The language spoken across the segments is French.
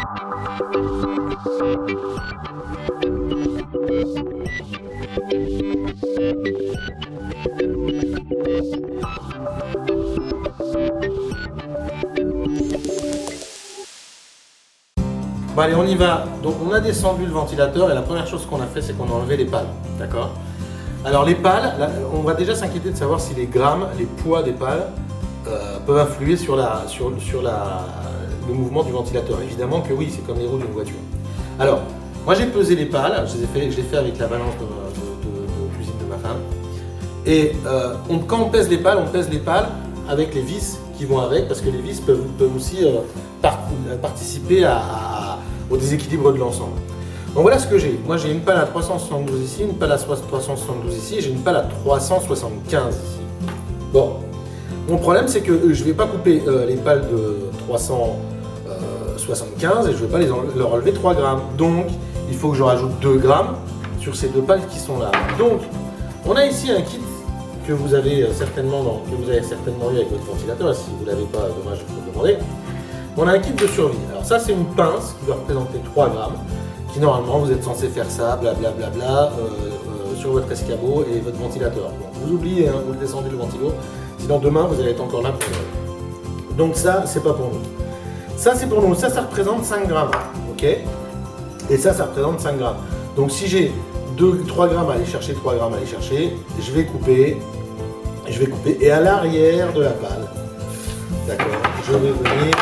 Bon allez, on y va. Donc on a descendu le ventilateur et la première chose qu'on a fait, c'est qu'on a enlevé les pales. D'accord? Alors les pales, là, on va déjà s'inquiéter de savoir si les grammes, les poids des pales peuvent influer sur le mouvement du ventilateur. Évidemment que oui, c'est comme les roues d'une voiture. Alors, moi j'ai pesé les pales, je l'ai fait avec la balance de cuisine de ma femme. Et quand on pèse les pales avec les vis qui vont avec, parce que les vis peuvent aussi participer au déséquilibre de l'ensemble. Donc voilà ce que j'ai. Moi j'ai une pale à 372 ici, une pale à 372 ici, et j'ai une pale à 375 ici. Bon, mon problème c'est que je ne vais pas couper les pales de 375 et je ne vais pas leur enlever 3 grammes. Donc il faut que je rajoute 2 grammes sur ces deux pales qui sont là. Donc on a ici un kit que vous avez certainement eu avec votre ventilateur. Si vous ne l'avez pas, dommage, il faut le demander. On a un kit de survie. Alors ça c'est une pince qui doit représenter 3 grammes, qui normalement vous êtes censé faire ça, blablabla, sur votre escabeau et votre ventilateur. Donc, vous oubliez, hein, vous le descendez le ventilo, sinon demain vous allez être encore là pour Noël. Donc ça c'est pas pour nous. Ça c'est pour nous, ça représente 5 grammes, ok? Et ça représente 5 grammes. Donc si j'ai 3 grammes à aller chercher, 3 grammes à aller chercher, je vais couper, et à l'arrière de la pale, d'accord, je vais venir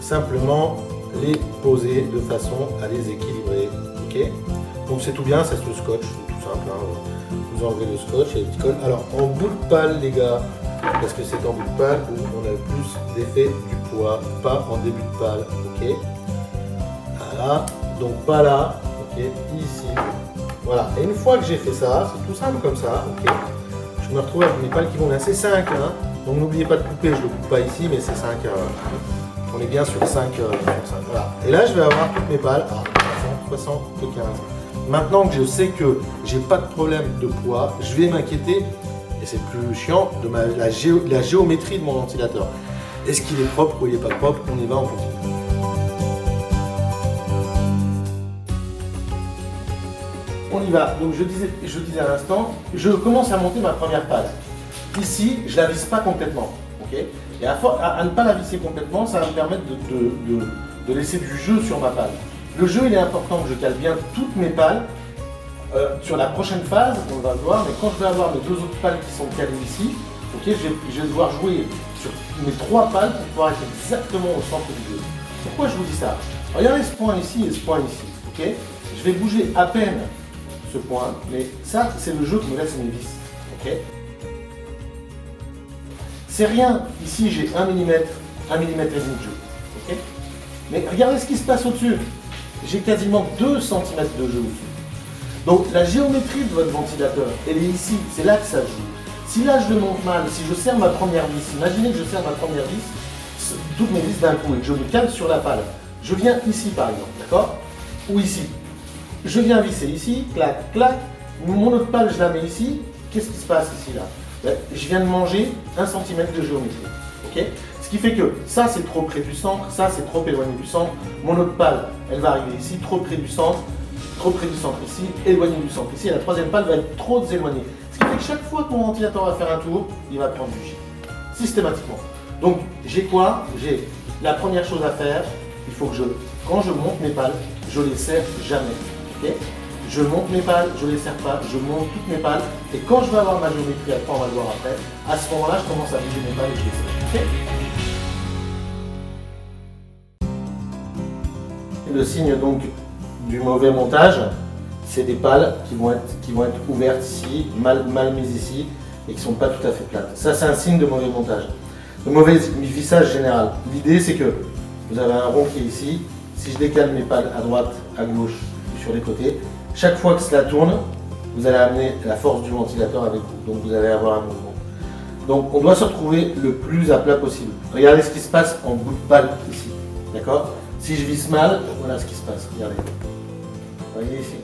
simplement les poser de façon à les équilibrer, ok? Donc c'est tout bien, ça c'est le scotch, c'est tout simple, hein. Vous enlevez le scotch et les petits cols. Alors en bout de pale les gars, parce que c'est en bout de pale où on a le plus d'effet du poids, pas en début de pale, ok? Voilà, donc pas là, ok, ici, voilà. Et une fois que j'ai fait ça, c'est tout simple comme ça, ok? Je me retrouve avec mes pales qui vont là, c'est 5, hein? Donc n'oubliez pas de couper, je ne le coupe pas ici, mais c'est 5. On est bien sur 5, voilà. Et là, je vais avoir toutes mes pales à 375. Maintenant que je sais que j'ai pas de problème de poids, je vais m'inquiéter, et c'est plus chiant, de la géométrie de mon ventilateur. Est-ce qu'il est propre ou il n'est pas propre? On y va, on continue. On y va. Donc je disais à l'instant, je commence à monter ma première pale. Ici, je la visse pas complètement, ok? Et à ne pas la visser complètement, ça va me permettre de laisser du jeu sur ma pale. Le jeu, il est important que je cale bien toutes mes pales. Sur la prochaine phase, on va le voir, mais quand je vais avoir mes 2 autres pales qui sont calées ici, okay, je vais devoir jouer sur mes 3 pales pour pouvoir être exactement au centre du jeu. Pourquoi je vous dis ça? Regardez ce point ici et ce point ici, ok? Je vais bouger à peine ce point, mais ça, c'est le jeu qui me laisse mes vis, ok? C'est rien, ici j'ai 1 mm et demi de jeu, ok? Mais regardez ce qui se passe au-dessus. J'ai quasiment 2 cm de jeu au-dessus. Donc la géométrie de votre ventilateur, elle est ici, c'est là que ça joue. Si là je le monte mal, si je serre ma première vis, imaginez que je serre ma première vis, toutes mes vis d'un coup et que je me cale sur la pale. Je viens ici par exemple, d'accord? Ou ici. Je viens visser ici, clac, clac. Mon autre pale, je la mets ici. Qu'est-ce qui se passe ici là? Je viens de manger 1 cm de géométrie. Okay, ce qui fait que ça c'est trop près du centre, ça c'est trop éloigné du centre. Mon autre pale, elle va arriver ici, trop près du centre ici, éloigné du centre ici. Et la troisième pale va être trop éloignée. Ce qui fait que chaque fois que mon ventilateur va faire un tour, il va prendre du J. Systématiquement. Donc j'ai quoi? J'ai la première chose à faire, il faut que quand je monte mes pales, je les serre jamais. Okay, je monte mes pales, je ne les serre pas, je monte toutes mes pales. Et quand je vais avoir ma géométrie, après on va le voir après, à ce moment-là, je commence à bouger mes pales et je les serre. Okay, le signe donc du mauvais montage, c'est des pales qui vont être ouvertes ici, mal mises ici, et qui ne sont pas tout à fait plates. Ça, c'est un signe de mauvais montage. Le mauvais vissage général. L'idée, c'est que vous avez un rond qui est ici. Si je décale mes pales à droite, à gauche, sur les côtés, chaque fois que cela tourne, vous allez amener la force du ventilateur avec vous. Donc vous allez avoir un mouvement. Donc on doit se retrouver le plus à plat possible. Regardez ce qui se passe en bout de pale ici. D'accord? Si je visse mal, voilà ce qui se passe. Regardez. Voyez ici.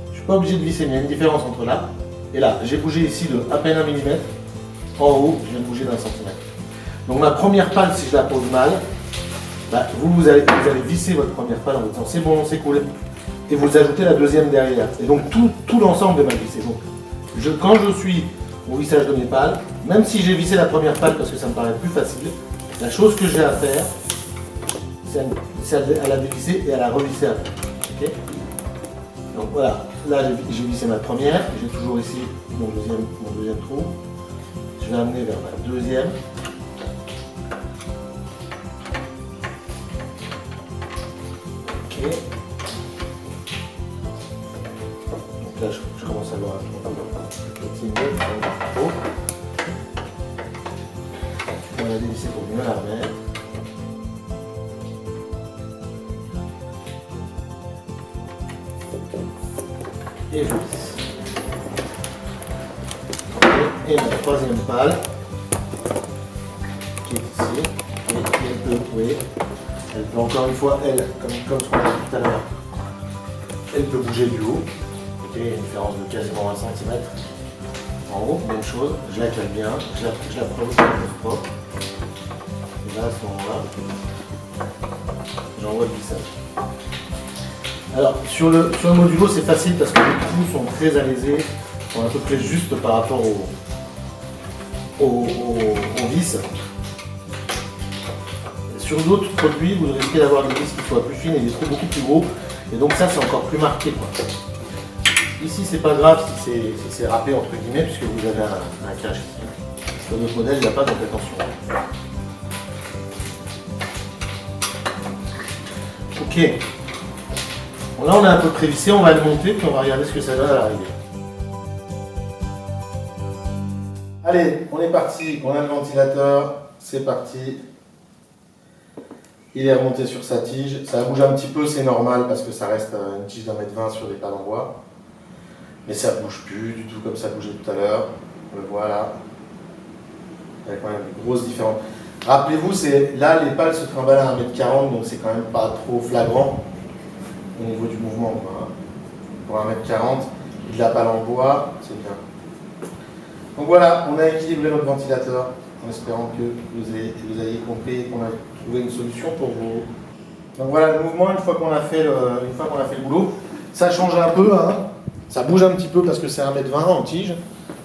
Je ne suis pas obligé de visser, mais il y a une différence entre là et là. J'ai bougé ici de à peine 1 mm. En haut, je viens de bouger d'1 cm. Donc ma première palle, si je la pose mal, bah, vous allez visser votre première palle en vous disant c'est bon, c'est cool. Et vous ajoutez la deuxième derrière. Et donc tout l'ensemble est mal vissé. Donc quand je suis au vissage de mes pales, même si j'ai vissé la première palle parce que ça me paraît plus facile, la chose que j'ai à faire, c'est à la dévisser et à la revisser après. Okay, donc voilà, là j'ai vissé ma première, j'ai toujours ici mon deuxième trou. Je vais amener vers ma deuxième. Ok. Donc là je commence à voir un petit peu trop. On va la dévisser pour mieux la remettre. Et je visse. Et la troisième palle qui est ici. Et elle peut, oui, elle peut encore une fois, comme ce qu'on a dit tout à l'heure, elle peut bouger du haut. Okay, une différence de quasiment 20 cm. En haut, même chose, je la cale bien, je la pose propre. Et là, à ce moment-là, j'envoie le vissage. Alors, sur le modulo, c'est facile parce que les trous sont très alésés, sont à peu près juste par rapport au vis. Sur d'autres produits, vous risquez d'avoir des vis qui soient plus fines et des trous beaucoup plus gros. Et donc ça, c'est encore plus marqué, quoi. Ici, c'est pas grave si c'est râpé, entre guillemets, puisque vous avez un cache ici. Sur notre modèle, il n'y a pas, donc attention. Ok. Bon, là, on a un peu prévissé, on va le monter, puis on va regarder ce que ça donne à l'arrivée. Allez, on est parti, on a le ventilateur, c'est parti. Il est remonté sur sa tige, ça bouge un petit peu, c'est normal parce que ça reste une tige d'1,20 m sur des pales en bois. Mais ça bouge plus du tout comme ça bougeait tout à l'heure. On le voit là. Il y a quand même une grosse différence. Rappelez-vous, là les pales se trimballent à 1,40 m, donc c'est quand même pas trop flagrant au niveau du mouvement. Quoi. Pour 1,40 m, de la pale en bois, c'est bien. Donc voilà, on a équilibré notre ventilateur en espérant que vous ayez compris et qu'on a trouvé une solution pour vous. Donc voilà le mouvement une fois qu'on a fait le boulot. Ça change un peu, hein. Ça bouge un petit peu parce que c'est 1,20 m en tige,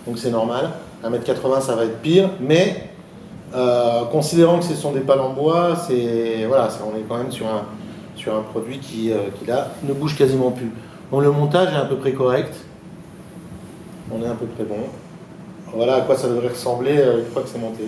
donc c'est normal. 1,80 m ça va être pire, mais considérant que ce sont des pales en bois, on est quand même sur un produit qui là ne bouge quasiment plus. Donc le montage est à peu près correct. On est à peu près bon. Voilà à quoi ça devrait ressembler une fois que c'est monté.